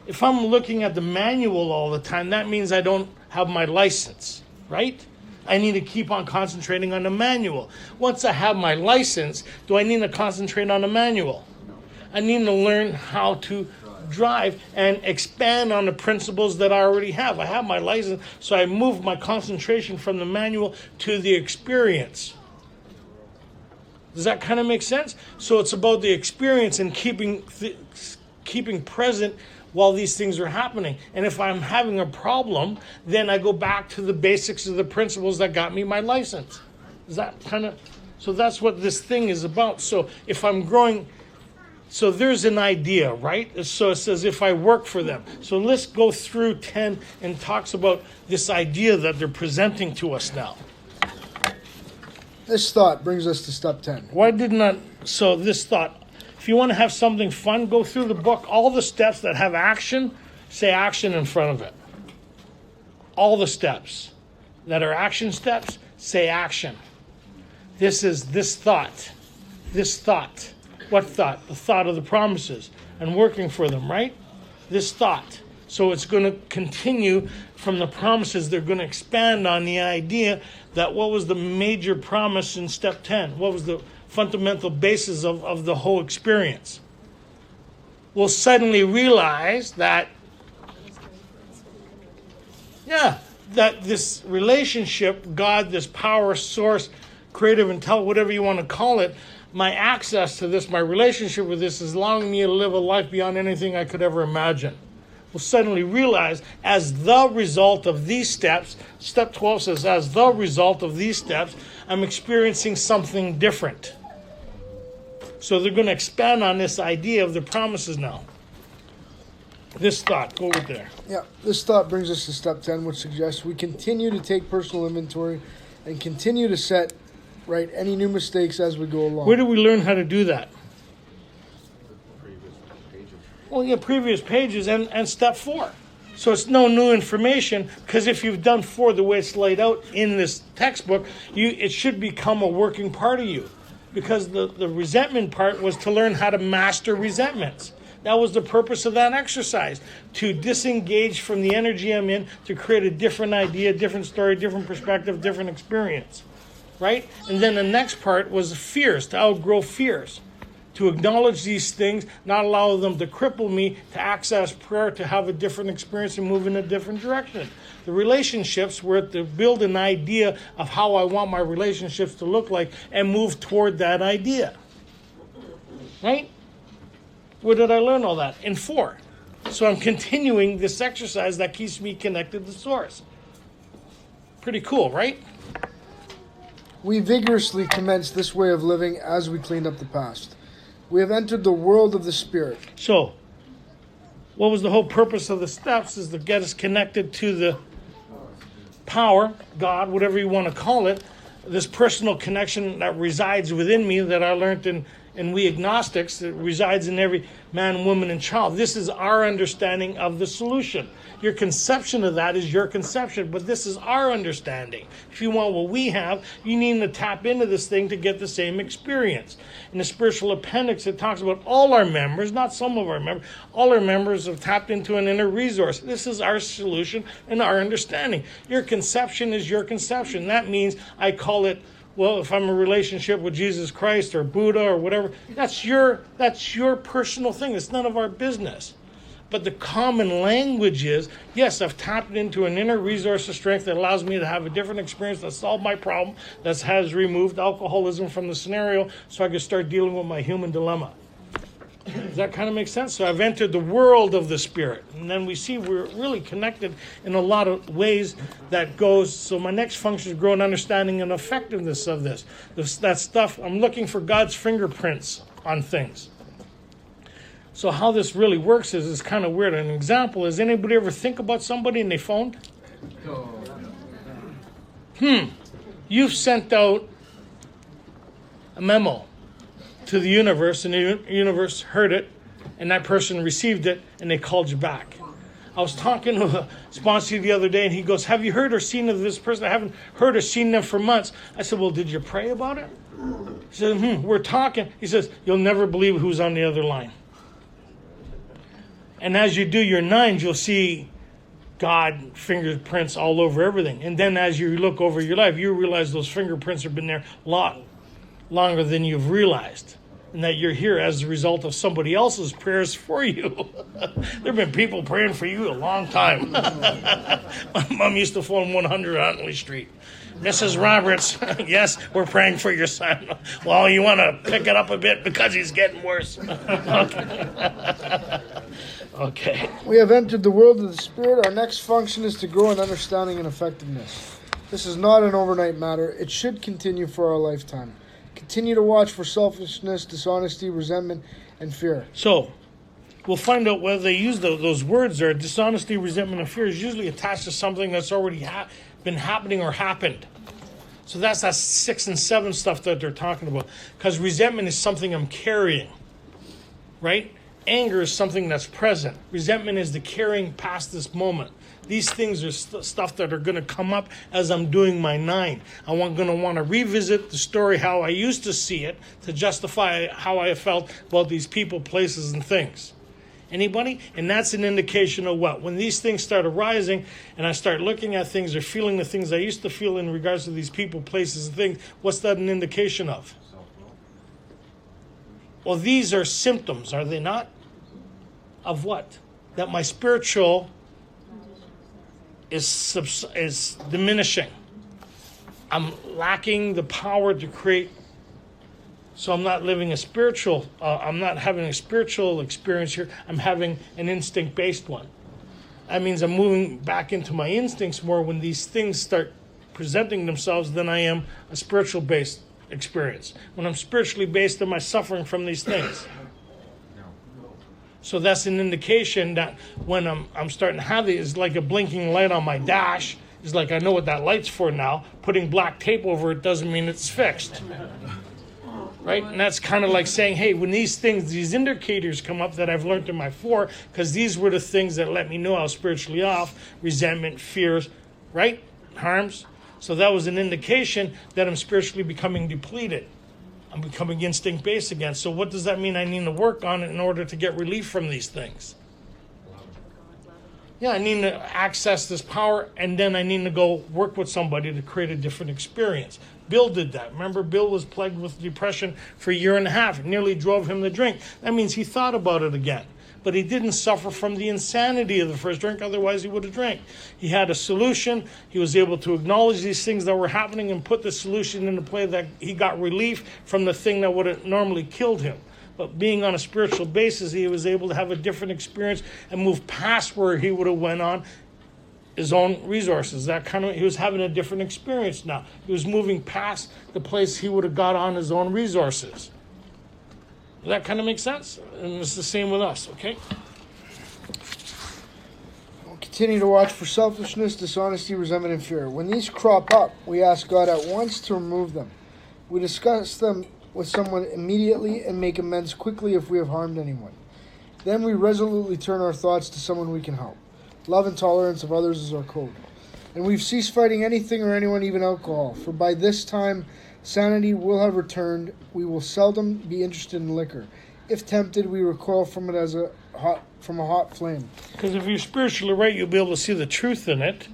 If I'm looking at the manual all the time, that means I don't have my license, right? I need to keep on concentrating on the manual. Once I have my license, do I need to concentrate on the manual? I need to learn how to drive and expand on the principles that I already have. I have my license, so I move my concentration from the manual to the experience. Does that kind of make sense? So it's about the experience and keeping present while these things are happening. And if I'm having a problem, then I go back to the basics of the principles that got me my license. Is that kind of... So that's what this thing is about. So if I'm growing... So there's an idea, right? So it says if I work for them. So let's go through 10 and talks about this idea that they're presenting to us now. This thought brings us to step 10. So this thought, if you want to have something fun, go through the book. All the steps that have action, say action in front of it. All the steps that are action steps, say action. This is this thought. This thought. What thought? The thought of the promises and working for them, right? This thought. So it's going to continue from the promises. They're going to expand on the idea that what was the major promise in step 10? What was the fundamental basis of the whole experience? We'll suddenly realize that, that this relationship, God, this power source, creative intelligence, whatever you want to call it, my access to this, my relationship with this is allowing me to live a life beyond anything I could ever imagine. We'll suddenly realize as the result of these steps, step 12 says, as the result of these steps, I'm experiencing something different. So they're going to expand on this idea of the promises now. This thought, go over there. Yeah, this thought brings us to step 10, which suggests we continue to take personal inventory and continue to set right any new mistakes as we go along. Where do we learn how to do that? Well, yeah, previous pages and step 4. So it's no new information, because if you've done 4 the way it's laid out in this textbook, it should become a working part of you. Because the resentment part was to learn how to master resentments. That was the purpose of that exercise, to disengage from the energy I'm in, to create a different idea, different story, different perspective, different experience. Right? And then the next part was fears, to outgrow fears, to acknowledge these things, not allow them to cripple me, to access prayer, to have a different experience and move in a different direction. The relationships were to build an idea of how I want my relationships to look like and move toward that idea. Right? Where did I learn all that? In 4. So I'm continuing this exercise that keeps me connected to Source. Pretty cool, right? We vigorously commenced this way of living as we cleaned up the past. We have entered the world of the Spirit. So, what was the whole purpose of the steps is to get us connected to the power, God, whatever you want to call it, this personal connection that resides within me that I learned in we agnostics, that resides in every man, woman, and child. This is our understanding of the solution. Your conception of that is your conception, but this is our understanding. If you want what we have, you need to tap into this thing to get the same experience. In the spiritual appendix, it talks about all our members, not some of our members, all our members have tapped into an inner resource. This is our solution and our understanding. Your conception is your conception. That means I call it, well, if I'm in a relationship with Jesus Christ or Buddha or whatever, that's your personal thing. It's none of our business. But the common language is, yes, I've tapped into an inner resource of strength that allows me to have a different experience that solved my problem, that has removed alcoholism from the scenario so I can start dealing with my human dilemma. Does that kind of make sense? So I've entered the world of the Spirit. And then we see we're really connected in a lot of ways that goes. So my next function is grow an understanding and effectiveness of this. That stuff, I'm looking for God's fingerprints on things. So how this really works is kind of weird. An example is, anybody ever think about somebody and they phoned? You've sent out a memo to the universe, and the universe heard it, and that person received it, and they called you back. I was talking to a sponsor the other day, and he goes, have you heard or seen of this person? I haven't heard or seen them for months. I said, well, did you pray about it? He said, we're talking. He says, you'll never believe who's on the other line. And as you do your 9s, you'll see God fingerprints all over everything. And then as you look over your life, you realize those fingerprints have been there a lot longer than you've realized. And that you're here as a result of somebody else's prayers for you. There have been people praying for you a long time. My mom used to phone 100 Huntley Street. Mrs. Roberts, yes, we're praying for your son. Well, you want to pick it up a bit because he's getting worse. Okay. We have entered the world of the Spirit. Our next function is to grow in understanding and effectiveness. This is not an overnight matter. It should continue for our lifetime. Continue to watch for selfishness, dishonesty, resentment, and fear. So, we'll find out whether they use those words there. Dishonesty, resentment, and fear is usually attached to something that's already been happening or happened. So that's that 6 and 7 stuff that they're talking about. Because resentment is something I'm carrying, right? Anger is something that's present. Resentment is the carrying past this moment. These things are stuff that are going to come up as I'm doing my 9. I'm going to want to revisit the story, how I used to see it, to justify how I felt about these people, places, and things. Anybody? And that's an indication of what? When these things start arising and I start looking at things or feeling the things I used to feel in regards to these people, places, and things, what's that an indication of? Well, these are symptoms, are they not? Of what? That my spiritual is diminishing. I'm lacking the power to create. So I'm not living a spiritual, I'm not having a spiritual experience here. I'm having an instinct-based one. That means I'm moving back into my instincts more when these things start presenting themselves than I am a spiritual-based experience. When I'm spiritually based, am I suffering from these things? So that's an indication that when I'm starting to have it, it's like a blinking light on my dash. It's like I know what that light's for now. Putting black tape over it doesn't mean it's fixed. Right? And that's kind of like saying, hey, when these things, these indicators come up that I've learned in my 4, because these were the things that let me know I was spiritually off, resentment, fears, right? Harms. So that was an indication that I'm spiritually becoming depleted. I'm becoming instinct-based again. So what does that mean I need to work on in order to get relief from these things? Yeah, I need to access this power, and then I need to go work with somebody to create a different experience. Bill did that. Remember, Bill was plagued with depression for a year and a half. It nearly drove him to drink. That means he thought about it again. But he didn't suffer from the insanity of the first drink, otherwise he would have drank. He had a solution. He was able to acknowledge these things that were happening and put the solution into play, that he got relief from the thing that would have normally killed him. But being on a spiritual basis, he was able to have a different experience and move past where he would have went on his own resources. He was having a different experience now. He was moving past the place he would have got on his own resources. Does that kind of make sense? And it's the same with us, okay? We'll continue to watch for selfishness, dishonesty, resentment, and fear. When these crop up, we ask God at once to remove them. We discuss them with someone immediately and make amends quickly if we have harmed anyone. Then we resolutely turn our thoughts to someone we can help. Love and tolerance of others is our code. And we've ceased fighting anything or anyone, even alcohol. For by this time, sanity will have returned. We will seldom be interested in liquor. If tempted, we recoil from it from a hot flame. Because if you're spiritually right, you'll be able to see the truth in it,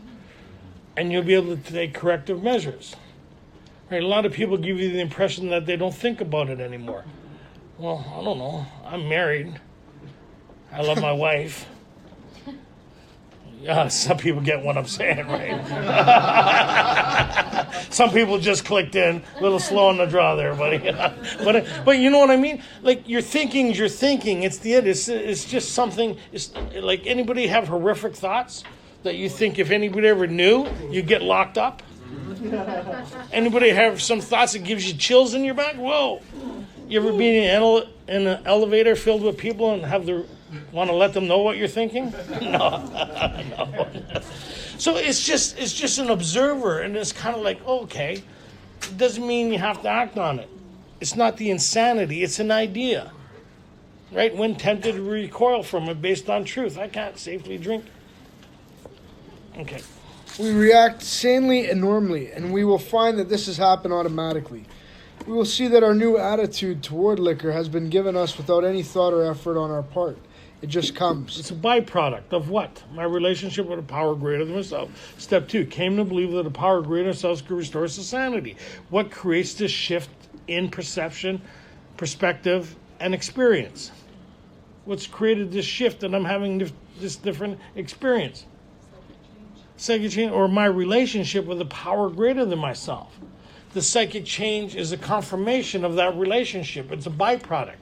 and you'll be able to take corrective measures. Right? A lot of people give you the impression that they don't think about it anymore. Well, I don't know. I'm married. I love my wife. Yeah, some people get what I'm saying, right? Some people just clicked in, a little slow on the draw there, buddy. But you know what I mean? Like, your thinking's your thinking. It's just something. It's like, anybody have horrific thoughts that you think if anybody ever knew, you'd get locked up? Anybody have some thoughts that gives you chills in your back? Whoa! You ever been in an elevator filled with people and want to let them know what you're thinking? No. So it's just an observer, and it's kind of like, okay, it doesn't mean you have to act on it. It's not the insanity, it's an idea. Right? When tempted, recoil from it based on truth. I can't safely drink. Okay. We react sanely and normally, and we will find that this has happened automatically. We will see that our new attitude toward liquor has been given us without any thought or effort on our part. It just comes. It's a byproduct of what? My relationship with a power greater than myself. Step 2, came to believe that a power greater than self could restore sanity. What creates this shift in perception, perspective, and experience? What's created this shift that I'm having this different experience? Psychic change, or my relationship with a power greater than myself. The psychic change is a confirmation of that relationship. It's a byproduct.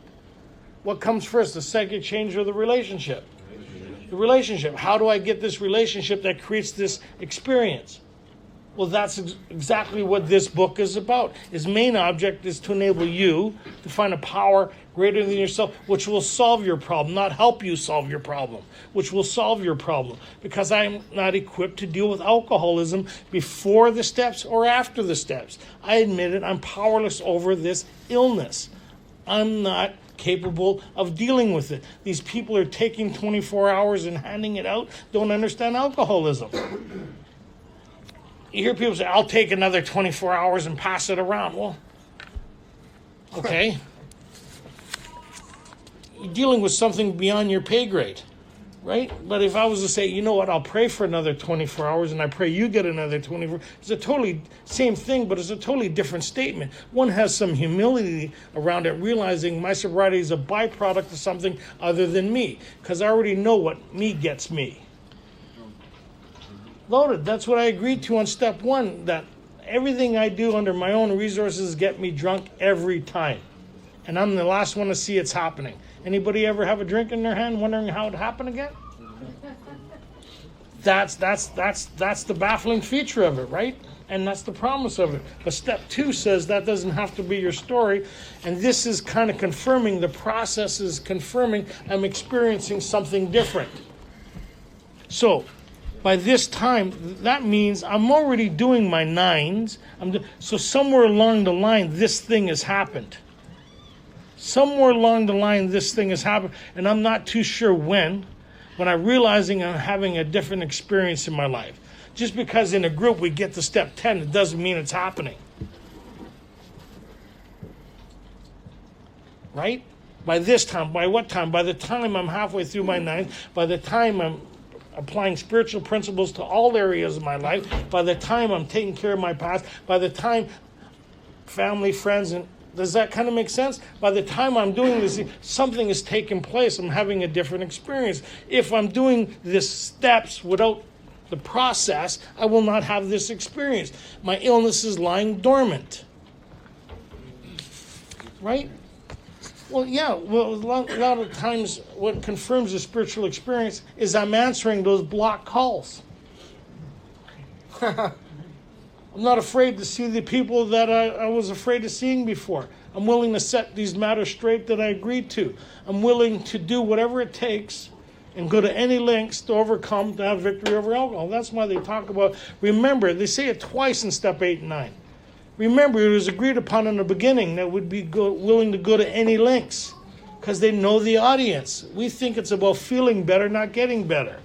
What comes first, the psychic change or the relationship? The relationship. How do I get this relationship that creates this experience? Well, that's exactly what this book is about. Its main object is to enable you to find a power greater than yourself, which will solve your problem, not help you solve your problem, which will solve your problem. Because I'm not equipped to deal with alcoholism before the steps or after the steps. I admit it, I'm powerless over this illness. I'm not capable of dealing with it. These people are taking 24 hours and handing it out, don't understand alcoholism. You hear people say, I'll take another 24 hours and pass it around. Well, okay. You're dealing with something beyond your pay grade, right? But if I was to say, you know what, I'll pray for another 24 hours and I pray you get another 24, it's a totally same thing, but it's a totally different statement. One has some humility around it, realizing my sobriety is a byproduct of something other than me, because I already know what me gets me. Loaded. That's what I agreed to on step 1, that everything I do under my own resources get me drunk every time. And I'm the last one to see it's happening. Anybody ever have a drink in their hand wondering how it happened again? That's the baffling feature of it, right? And that's the promise of it. But step 2 says that doesn't have to be your story. And this is kind of confirming, the process is confirming I'm experiencing something different. So, by this time, that means I'm already doing my 9s. So somewhere along the line, this thing has happened. Somewhere along the line, this thing has happened. And I'm not too sure when I'm realizing I'm having a different experience in my life. Just because in a group we get to step 10, it doesn't mean it's happening. Right? By this time, by what time? By the time I'm halfway through my 9th, by the time I'm applying spiritual principles to all areas of my life, by the time I'm taking care of my past, by the time family, friends, and does that kind of make sense? By the time I'm doing this, something is taking place. I'm having a different experience. If I'm doing these steps without the process, I will not have this experience. My illness is lying dormant. Right? Well, yeah. Well, a lot of times what confirms the spiritual experience is I'm answering those block calls. I'm not afraid to see the people that I was afraid of seeing before. I'm willing to set these matters straight that I agreed to. I'm willing to do whatever it takes and go to any lengths to overcome, to have victory over alcohol. That's why they talk about, remember, they say it twice in step 8 and 9. Remember, it was agreed upon in the beginning that we'd be willing to go to any lengths because they know the audience. We think it's about feeling better, not getting better.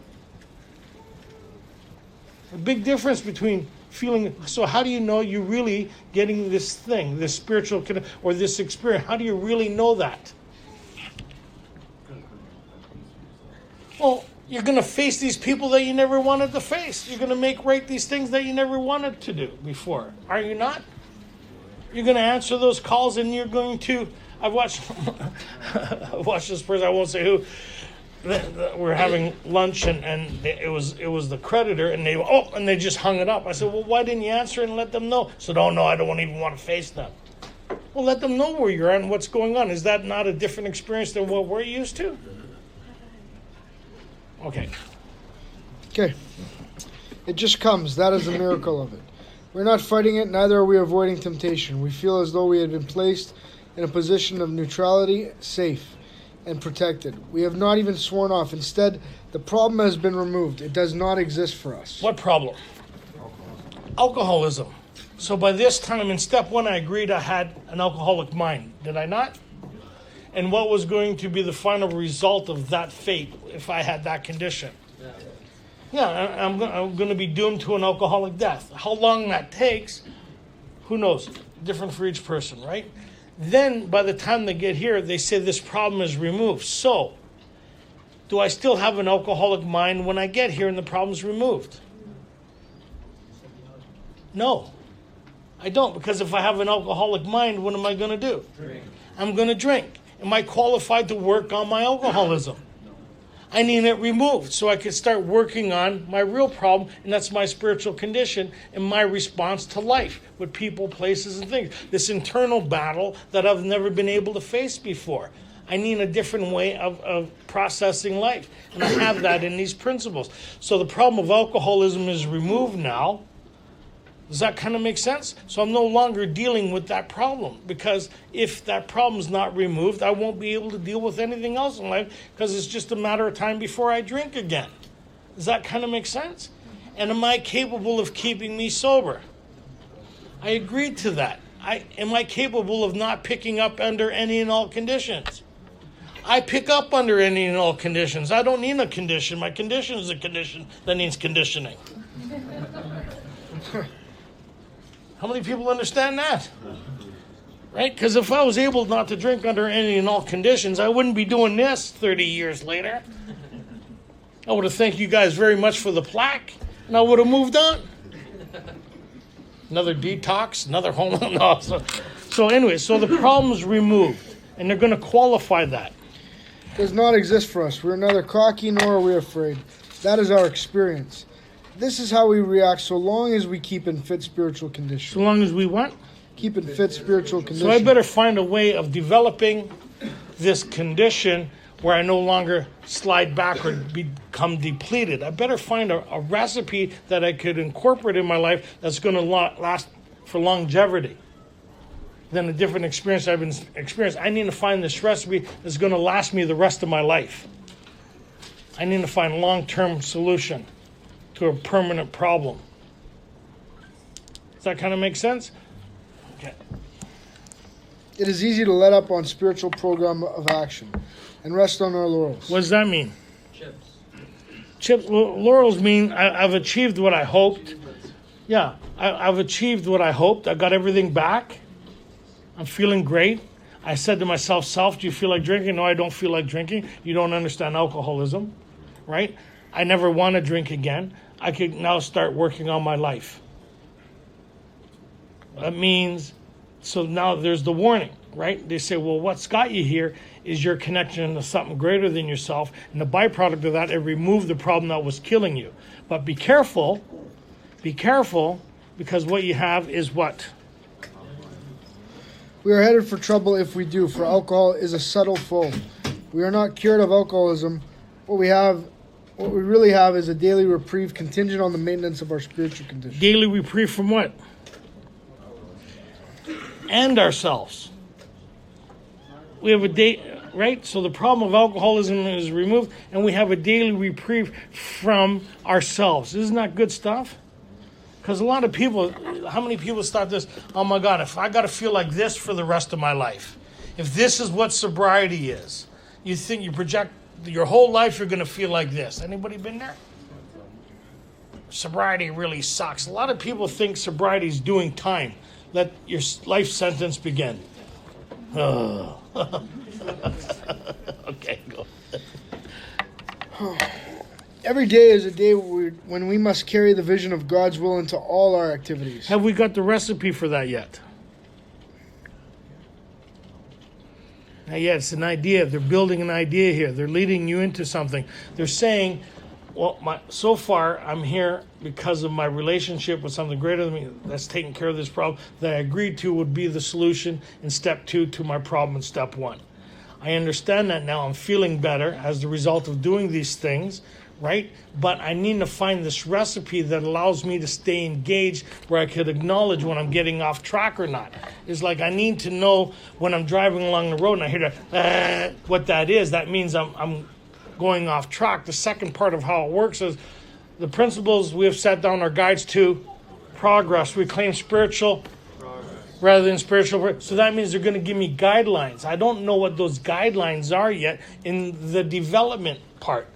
A big difference between feeling. So how do you know you're really getting this thing, this spiritual or this experience? How do you really know that? Well, you're going to face these people that you never wanted to face. You're going to make right these things that you never wanted to do before. Are you not? You're going to answer those calls, and you're going to. I've watched this person. I won't say who. We're having lunch, and it was the creditor, and they just hung it up. I said, well, why didn't you answer and let them know? So no, I don't even want to face them. Well, let them know where you're at and what's going on. Is that not a different experience than what we're used to? Okay. It just comes. That is the miracle of it. We're not fighting it, neither are we avoiding temptation. We feel as though we had been placed in a position of neutrality, safe and protected. We have not even sworn off. Instead, the problem has been removed. It does not exist for us. What problem? Alcoholism. So by this time in step 1, I agreed I had an alcoholic mind. Did I not? And what was going to be the final result of that fate if I had that condition? Yeah, I'm going to be doomed to an alcoholic death. How long that takes, who knows? Different for each person, right? Then, by the time they get here, they say this problem is removed. So, do I still have an alcoholic mind when I get here and the problem's removed? No, I don't, because if I have an alcoholic mind, what am I going to do? Drink. I'm going to drink. Am I qualified to work on my alcoholism? I need it removed so I can start working on my real problem, and that's my spiritual condition and my response to life with people, places, and things. This internal battle that I've never been able to face before. I need a different way of processing life, and I have that in these principles. So the problem of alcoholism is removed now. Does that kind of make sense? So I'm no longer dealing with that problem, because if that problem's not removed, I won't be able to deal with anything else in life, because it's just a matter of time before I drink again. Does that kind of make sense? And am I capable of keeping me sober? I agreed to that. Am I capable of not picking up under any and all conditions? I pick up under any and all conditions. I don't need a condition. My condition is a condition that needs conditioning. How many people understand that? Right? Because if I was able not to drink under any and all conditions, I wouldn't be doing this 30 years later. I would have thanked you guys very much for the plaque, and I would have moved on. Another detox, another home. No, so anyway, so the problem's removed, and they're going to qualify that. Does not exist for us. We're neither cocky nor are we afraid. That is our experience. This is how we react so long as we keep in fit spiritual condition. So long as we what? Keep in fit spiritual condition. So I better find a way of developing this condition where I no longer slide back or become depleted. I better find a recipe that I could incorporate in my life that's going to last for longevity than a different experience I've been experienced. I need to find this recipe that's going to last me the rest of my life. I need to find a long-term solution to a permanent problem. Does that kind of make sense? Okay. It is easy to let up on spiritual program of action and rest on our laurels. What does that mean? Chips. Well, laurels mean I've achieved what I hoped. Yeah, I've achieved what I hoped. I got everything back. I'm feeling great. I said to myself, do you feel like drinking? No, I don't feel like drinking. You don't understand alcoholism, right? I never want to drink again. I could now start working on my life. That means, so now there's the warning, right? They say, well, what's got you here is your connection to something greater than yourself. And the byproduct of that, it removed the problem that was killing you. But be careful, because what you have is what? We are headed for trouble if we do, for alcohol is a subtle foe. We are not cured of alcoholism. What we really have is a daily reprieve contingent on the maintenance of our spiritual condition. Daily reprieve from what? And ourselves. We have a day, right? So the problem of alcoholism is removed, and we have a daily reprieve from ourselves. Isn't that good stuff? Because a lot of people, how many people thought this, oh my God, if I got to feel like this for the rest of my life, if this is what sobriety is, you think you project your whole life you're going to feel like this. Anybody been there? Sobriety really sucks. A lot of people think sobriety is doing time. Let your life sentence begin. Oh. Okay, go. Every day is a day when we must carry the vision of God's will into all our activities. Have we got the recipe for that yet? Not yet. It's an idea. They're building an idea here. They're leading you into something. They're saying, well, so far I'm here because of my relationship with something greater than me that's taking care of this problem that I agreed to would be the solution in step 2 to my problem in step 1. I understand that now. I'm feeling better as the result of doing these things, right? But I need to find this recipe that allows me to stay engaged where I could acknowledge when I'm getting off track or not. It's like I need to know when I'm driving along the road and I hear what that is. That means I'm going off track. The second part of how it works is the principles we have set down are guides to progress. We claim spiritual rather than spiritual. So that means they're going to give me guidelines. I don't know what those guidelines are yet in the development part.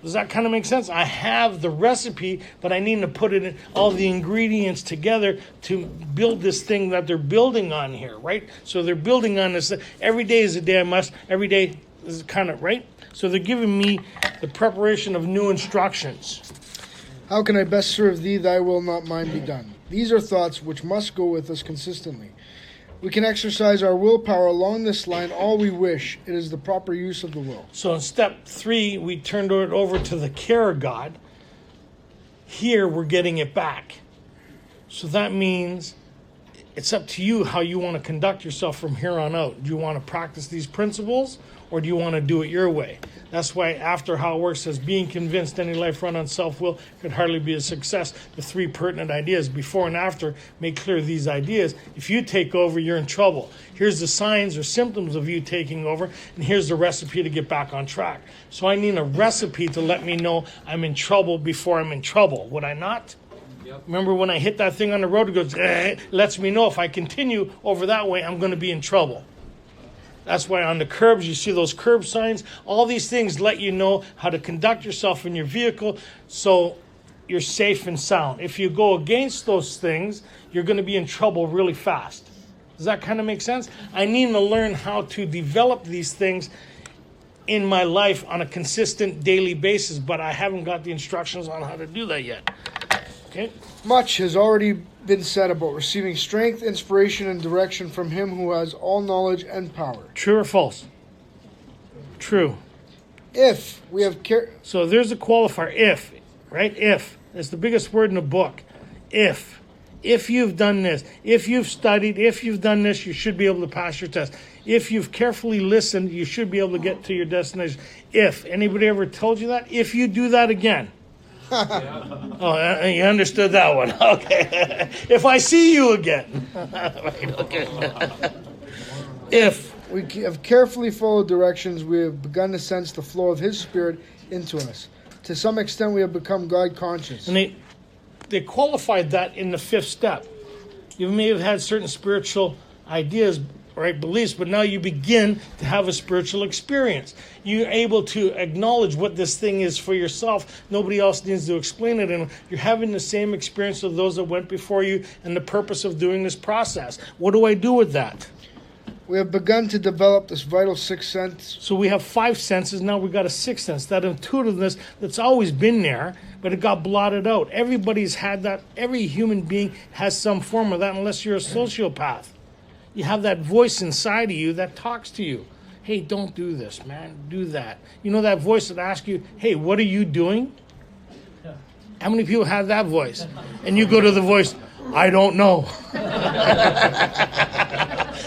Does that kind of make sense? I have the recipe, but I need to put it in all the ingredients together to build this thing that they're building on here, right? So they're building on this. Every day is a day I must. Every day is kind of, right? So they're giving me the preparation of new instructions. How can I best serve thee? Thy will, not mine, be done. These are thoughts which must go with us consistently. We can exercise our willpower along this line all we wish. It is the proper use of the will. So in step 3, we turned it over to the care of God. Here, we're getting it back. So that means it's up to you how you want to conduct yourself from here on out. Do you want to practice these principles, or do you want to do it your way? That's why after how it works says, being convinced any life run on self-will could hardly be a success. The 3 pertinent ideas, before and after, make clear these ideas. If you take over, you're in trouble. Here's the signs or symptoms of you taking over, and here's the recipe to get back on track. So I need a recipe to let me know I'm in trouble before I'm in trouble. Would I not? Yep. Remember when I hit that thing on the road, it goes, lets me know if I continue over that way, I'm going to be in trouble. That's why on the curbs, you see those curb signs. All these things let you know how to conduct yourself in your vehicle so you're safe and sound. If you go against those things, you're going to be in trouble really fast. Does that kind of make sense? I need to learn how to develop these things in my life on a consistent daily basis, but I haven't got the instructions on how to do that yet. Okay? Much has already been said about receiving strength, inspiration, and direction from Him who has all knowledge and power. True or false? True. If we have So there's a qualifier, if, right? If. It's the biggest word in the book. If. If you've done this, if you've studied, if you've done this, you should be able to pass your test. If you've carefully listened, you should be able to get to your destination. If. Anybody ever told you that? If you do that again. Oh, you understood that one. Okay. If I see you again. Right, okay. If we have carefully followed directions, we have begun to sense the flow of His Spirit into us. To some extent, we have become God conscious. And they qualified that in the 5th step. You may have had certain spiritual ideas, right, beliefs, but now you begin to have a spiritual experience. You're able to acknowledge what this thing is for yourself. Nobody else needs to explain it, and you're having the same experience of those that went before you and the purpose of doing this process. What do I do with that? We have begun to develop this vital sixth sense. So we have 5 senses, now we got a 6th sense, that intuitiveness that's always been there, but it got blotted out. Everybody's had that. Every human being has some form of that, unless you're a sociopath. You have that voice inside of you that talks to you. Hey, don't do this, man. Do that. You know that voice that asks you, hey, what are you doing? How many people have that voice? And you go to the voice, I don't know.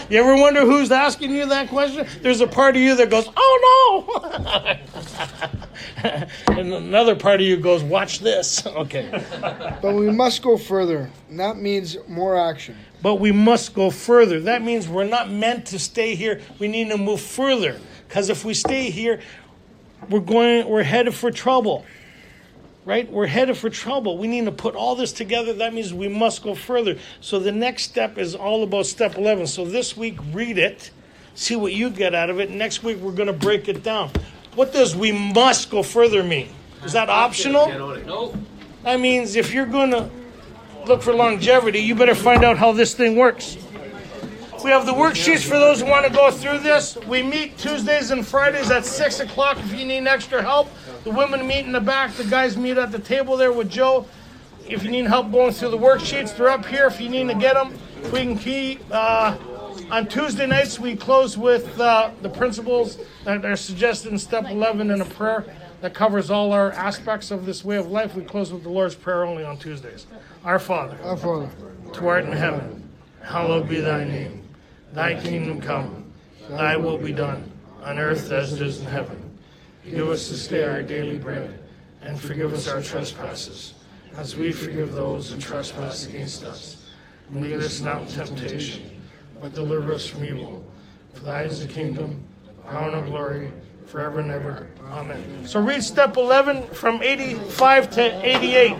You ever wonder who's asking you that question? There's a part of you that goes, oh no. And another part of you goes, watch this. Okay. But we must go further, and that means more action. But we must go further. That means we're not meant to stay here. We need to move further. Because if we stay here, we're headed for trouble. Right? We're headed for trouble. We need to put all this together. That means we must go further. So the next step is all about step 11. So this week, read it, see what you get out of it. Next week, we're going to break it down. What does we must go further mean? Is that optional? Nope. That means if you're going to look for longevity, you better find out how this thing works. We have the worksheets for those who want to go through this. We meet Tuesdays and Fridays at 6 o'clock if you need extra help. The women meet in the back. The guys meet at the table there with Joe. If you need help going through the worksheets, they're up here if you need to get them. We can keep. On Tuesday nights, we close with the principles that are suggested in step 11 in a prayer that covers all our aspects of this way of life. We close with the Lord's Prayer only on Tuesdays. Our Father, who art in heaven, hallowed be thy name. Thy kingdom come, thy will be done, on earth as it is in heaven. Give us this day our daily bread, and forgive us our trespasses, as we forgive those who trespass against us. And lead us not into temptation, but deliver us from evil. For thine is the kingdom, power, and glory, forever and ever. Amen. So read step 11 from 85 to 88.